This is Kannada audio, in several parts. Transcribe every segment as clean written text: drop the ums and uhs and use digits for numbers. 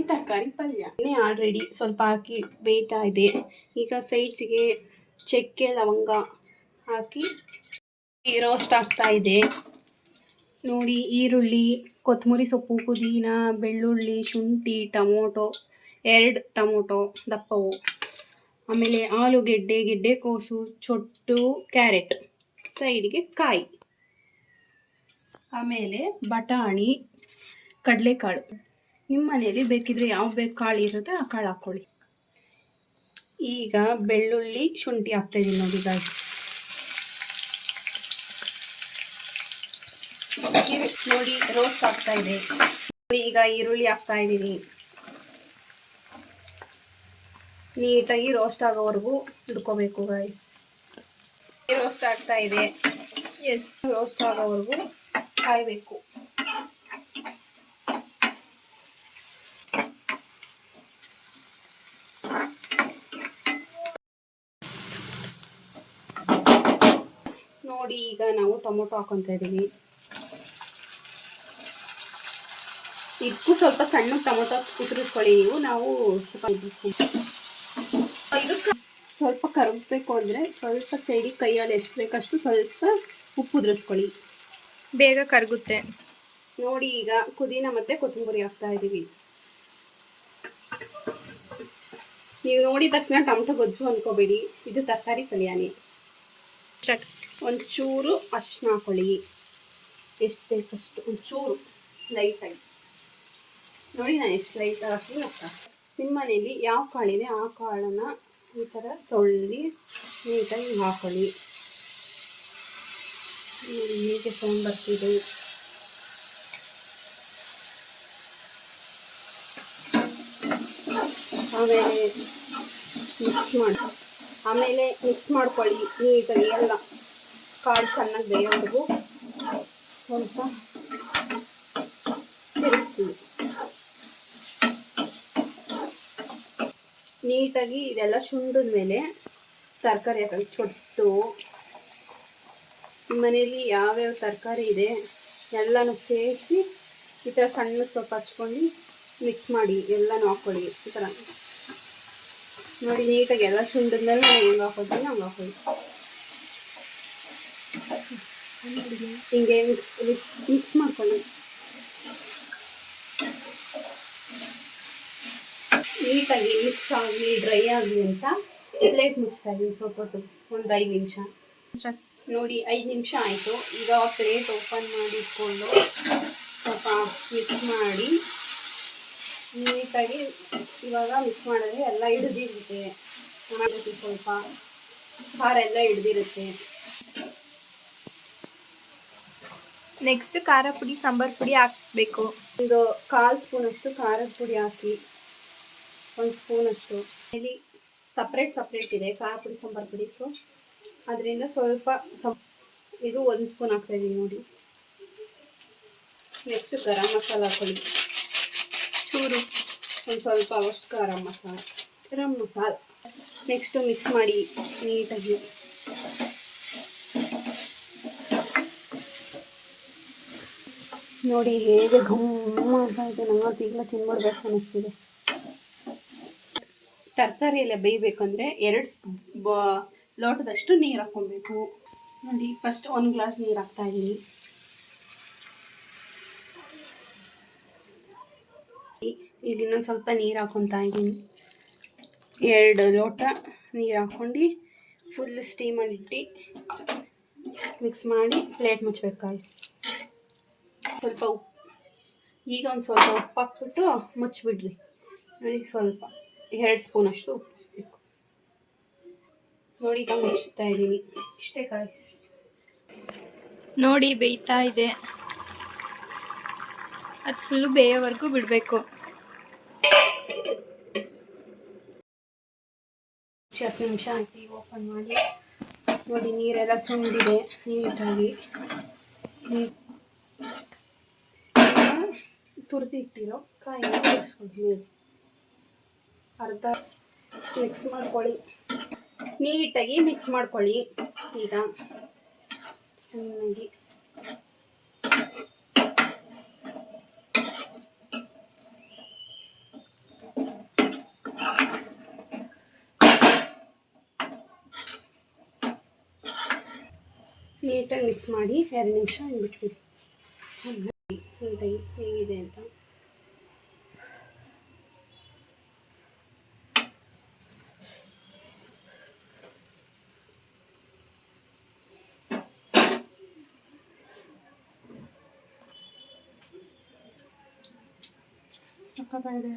ತರಕಾರಿ ಪಲ್ಯ ಆಲ್ರೆಡಿ ಸ್ವಲ್ಪ ಹಾಕಿ ಬೇಯ್ತಾ ಇದೆ. ಈಗ ಸೈಡ್ಸ್ಗೆ ಚಕ್ಕೆ ಲವಂಗ ಹಾಕಿ ರೋಸ್ಟ್ ಆಗ್ತಾ ಇದೆ ನೋಡಿ. ಈರುಳ್ಳಿ, ಕೊತ್ತಂಬರಿ ಸೊಪ್ಪು, ಪುದೀನ, ಬೆಳ್ಳುಳ್ಳಿ, ಶುಂಠಿ, ಟೊಮೊಟೊ, 2 ಟೊಮೊಟೊ ದಪ್ಪವು, ಆಮೇಲೆ ಆಲೂಗೆಡ್ಡೆ, ಗೆಡ್ಡೆಕೋಸು, ಚೊಟ್ಟು, ಕ್ಯಾರೆಟ್, ಸೈಡ್ಗೆ ಕಾಯಿ, ಆಮೇಲೆ ಬಟಾಣಿ, ಕಡಲೆಕಾಳು. ನಿಮ್ಮ ಮನೆಯಲ್ಲಿ ಬೇಕಿದ್ರೆ ಯಾವ ಕಾಳು ಇರುತ್ತೆ ಆ ಕಾಳು ಹಾಕ್ಕೊಳ್ಳಿ. ಈಗ ಬೆಳ್ಳುಳ್ಳಿ, ಶುಂಠಿ ಹಾಕ್ತಾಯಿದ್ದೀನಿ ನೋಡಿ ಗಾಯ್ಸ್. ನೋಡಿ ರೋಸ್ಟ್ ಆಗ್ತಾ ಇದೆ. ಈಗ ಈರುಳ್ಳಿ ಹಾಕ್ತಾ ಇದ್ದೀನಿ. ನೀಟಾಗಿ ರೋಸ್ಟ್ ಆಗೋವರೆಗೂ ಹಿಡ್ಕೋಬೇಕು ಗಾಯ್ಸ್. ರೋಸ್ಟ್ ಆಗ್ತಾ ಇದೆ. ರೋಸ್ಟ್ ಆಗೋವರೆಗೂ ಕಾಯಬೇಕು. ನೋಡಿ ಈಗ ನಾವು ಟೊಮೊಟೊ ಹಾಕೊತಾ ಇದೀವಿ. ಇದಕ್ಕೂ ಸ್ವಲ್ಪ ಸಣ್ಣ ಟೊಮೊಟೊ ಉದುರಿಸ್ಕೊಳ್ಳಿ ನೀವು. ನಾವು ಸ್ವಲ್ಪ ಕರಗಬೇಕು ಅಂದರೆ ಸ್ವಲ್ಪ ಸೈಡಿಗೆ ಕೈಯಲ್ಲಿ ಎಷ್ಟು ಬೇಕಷ್ಟು ಸ್ವಲ್ಪ ಉಪ್ಪು ಉದುರಿಸ್ಕೊಳ್ಳಿ, ಬೇಗ ಕರಗುತ್ತೆ. ನೋಡಿ ಈಗ ಪುದೀನ ಮತ್ತು ಕೊತ್ತಂಬರಿ ಹಾಕ್ತಾ ಇದ್ದೀವಿ. ನೀವು ನೋಡಿದ ತಕ್ಷಣ ಟೊಮೊಟೊ ಗೊಜ್ಜು ಅಂದ್ಕೋಬೇಡಿ, ಇದು ತರಕಾರಿ ಪಲ್ಯನೇ. ಒಂಚೂರು ಅರಿಶಿನ ಹಾಕೊಳ್ಳಿ, ಎಷ್ಟು ಬೇಕಷ್ಟು, ಒಂಚೂರು ಲೈಟಾಗಿ. ನೋಡಿ ನಾನು ಎಷ್ಟು ಲೈಟಾಗಿ ಹಾಕ್ತೀನಿ ಅಷ್ಟ. ನಿಮ್ಮ ಮನೇಲಿ ಯಾವ ಕಾಳಿದೆ ಆ ಕಾಳನ್ನು ಈ ಥರ ತೊಳ್ದು ನೀಟಾಗಿ ಹಾಕೊಳ್ಳಿ. ಹೇಗೆ ಸೌಂಡ್ ಬರ್ತಿದೆ. ಆಮೇಲೆ ಮಿಕ್ಸ್ ಮಾಡ್ಕೊಳ್ಳಿ ನೀಟಾಗಿ. ಎಲ್ಲ ಕಾಳು ಚೆನ್ನಾಗಿ ಬೇಯೋವರೆಗೂ ಸ್ವಲ್ಪ ತಿರುಗಿಸ್ತೀವಿ ನೀಟಾಗಿ. ಇದೆಲ್ಲ ಶುಂಠದ ಮೇಲೆ ತರಕಾರಿ ಹಾಕಿ ಚೊಟ್ಟು. ನಿಮ್ಮ ಮನೇಲಿ ಯಾವ್ಯಾವ ತರಕಾರಿ ಇದೆ ಎಲ್ಲನೂ ಸೇರಿಸಿ ಈ ಥರ ಸಣ್ಣ ಸೊಪ್ಪು ಹಚ್ಕೊಂಡು ಮಿಕ್ಸ್ ಮಾಡಿ ಎಲ್ಲನೂ ಹಾಕ್ಕೊಳ್ಳಿ. ಈ ಥರ ನೋಡಿ ನೀಟಾಗಿ ಎಲ್ಲ ಶುಂಠದ ಮೇಲೆ ನಾನು ಹೆಂಗೆ ಹಾಕೋತೀನಿ ಹಂಗೆ ಹಾಕೊಳ್ಳಿ. ಹಿಂಗೆ ಮಿಕ್ಸ್ ಮಾಡ್ಕೊಳ್ಳಿ. ನೀಟಾಗಿ ಮಿಕ್ಸ್ ಆಗಲಿ ಡ್ರೈ ಆಗಲಿ ಅಂತ ಪ್ಲೇಟ್ ಮುಚ್ತಾ ಇದ್ದೀನಿ ಸ್ವಲ್ಪ ಹೊತ್ತು, ಒಂದು 5 ನಿಮಿಷ. ನೋಡಿ 5 ನಿಮಿಷ ಆಯಿತು. ಈಗ ಪ್ಲೇಟ್ ಓಪನ್ ಮಾಡಿ ಇಟ್ಕೊಂಡು ಸ್ವಲ್ಪ ಮಿಕ್ಸ್ ಮಾಡಿ ನೀಟಾಗಿ. ಇವಾಗ ಮಿಕ್ಸ್ ಮಾಡಿದ್ರೆ ಎಲ್ಲ ಹಿಡಿದಿರುತ್ತೆ, ಚೆನ್ನಾಗಿರುತ್ತೆ. ಸ್ವಲ್ಪ ಖಾರ ಎಲ್ಲ ಹಿಡ್ದಿರುತ್ತೆ. ನೆಕ್ಸ್ಟ್ ಖಾರ ಪುಡಿ, ಸಾಂಬಾರು ಪುಡಿ ಹಾಕಬೇಕು. ಒಂದು 1/4 ಸ್ಪೂನಷ್ಟು ಖಾರದ ಪುಡಿ ಹಾಕಿ, 1 ಸ್ಪೂನಷ್ಟು. ಇಲ್ಲಿ ಸಪ್ರೇಟ್ ಇದೆ ಖಾರ ಪುಡಿ ಸಾಂಬಾರು ಪುಡಿ. ಸೊ ಅದರಿಂದ ಸ್ವಲ್ಪ ಇದು 1 ಸ್ಪೂನ್ ಹಾಕ್ತಾಯಿದ್ದೀನಿ ನೋಡಿ. ನೆಕ್ಸ್ಟ್ ಗರಂ ಮಸಾಲ ಹಾಕೊಳ್ಳಿ ಚೂರು, ಒಂದು ಸ್ವಲ್ಪ ಅಷ್ಟು ಗರಂ ಮಸಾಲ. ನೆಕ್ಸ್ಟು ಮಿಕ್ಸ್ ಮಾಡಿ ನೀಟಾಗಿ. ನೋಡಿ ಹೇಗೆ ಘಮ್ ಮಾಡ್ತಾ ಇದೆ. ನಂಗಂತೂ ಈಗಲೇ ತಿನ್ಬಿಡ್ಬೇಕು ಅನ್ನಿಸ್ತಿದೆ. ತರಕಾರಿ ಎಲ್ಲ ಬೇಯಬೇಕಂದ್ರೆ 2 ಲೋಟದಷ್ಟು ನೀರು ಹಾಕ್ಕೊಬೇಕು. ನೋಡಿ ಫಸ್ಟ್ 1 ಗ್ಲಾಸ್ ನೀರು ಹಾಕ್ತಾಯಿದ್ದೀನಿ. ಈಗ ಇನ್ನೊಂದು ಸ್ವಲ್ಪ ನೀರು ಹಾಕ್ಕೊತಾ ಇದ್ದೀನಿ. 2 ಲೋಟ ನೀರು ಹಾಕ್ಕೊಂಡು ಫುಲ್ ಸ್ಟೀಮಲ್ಲಿ ಇಟ್ಟು ಮಿಕ್ಸ್ ಮಾಡಿ ಪ್ಲೇಟ್ ಮುಚ್ಚಬೇಕಾಗಿ. ಸ್ವಲ್ಪ ಉಪ್ಪು, ಈಗ ಒಂದು ಸ್ವಲ್ಪ ಉಪ್ಪು ಹಾಕ್ಬಿಟ್ಟು ಮುಚ್ಚಿಬಿಡ್ರಿ. ನೋಡಿ ಸ್ವಲ್ಪ 2 ಸ್ಪೂನಷ್ಟು ಉಪ್ಪು ಬೇಕು. ನೋಡಿ ಈಗ ಮುಚ್ತಾ ಇದ್ದೀನಿ. ಇಷ್ಟೇ ಕಾಯಿಸಿ. ನೋಡಿ ಬೇಯ್ತಾ ಇದೆ. ಅದು ಫುಲ್ಲು ಬೇಯೋವರೆಗೂ ಬಿಡಬೇಕು. 10 ನಿಮಿಷ ಆಯ್ತು. ಈಗ ಓಪನ್ ಮಾಡಿ ನೋಡಿ ನೀರೆಲ್ಲ ಸುಂಡಿದೆ ನೀಟಾಗಿ. ತುರಿದು ಇಟ್ಟಿರೋ ಕಾಯಿನ ತೋರಿಸ್ಕೊಂಡು ಅರ್ಧ ಮಿಕ್ಸ್ ಮಾಡ್ಕೊಳ್ಳಿ. ನೀಟಾಗಿ ಮಿಕ್ಸ್ ಮಾಡ್ಕೊಳ್ಳಿ. ಈಗ ಚೆನ್ನಾಗಿ ನೀಟಾಗಿ ಮಿಕ್ಸ್ ಮಾಡಿ 2 ನಿಮಿಷ ಬಿಟ್ಬಿಡಿ. ಚೆನ್ನಾಗಿ ನೀಟಾಗಿ ಹೇಗಿದೆ ಅಂತ. ಸಕ್ಕತ್ತಾಗಿದೆ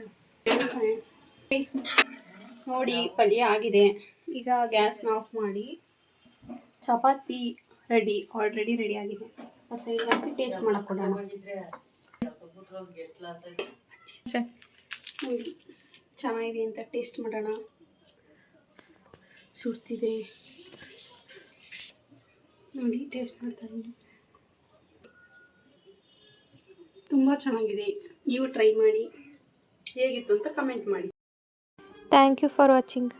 ನೋಡಿ. ಪಲ್ಯ ಆಗಿದೆ. ಈಗ ಗ್ಯಾಸ್ನ ಆಫ್ ಮಾಡಿ. ಚಪಾತಿ ಆಲ್ರೆಡಿ ರೆಡಿ ಆಗಿದೆ. ಸ್ವಲ್ಪ ಸೈಡ್ ಹಾಕಿ ಟೇಸ್ಟ್ ಮಾಡಕ್ಕೆ ಕೊಡೋಣ. ನೋಡಿ ಚೆನ್ನಾಗಿದೆ ಅಂತ ಟೇಸ್ಟ್ ಮಾಡೋಣ. ಸುಡ್ತಿದೆ ನೋಡಿ, ಟೇಸ್ಟ್ ಮಾಡ್ತಾ ಇದ್ದೀನಿ. ತುಂಬ ಚೆನ್ನಾಗಿದೆ. ನೀವು ಟ್ರೈ ಮಾಡಿ, ಹೇಗಿತ್ತು ಅಂತ ಕಮೆಂಟ್ ಮಾಡಿ. Thank you for watching.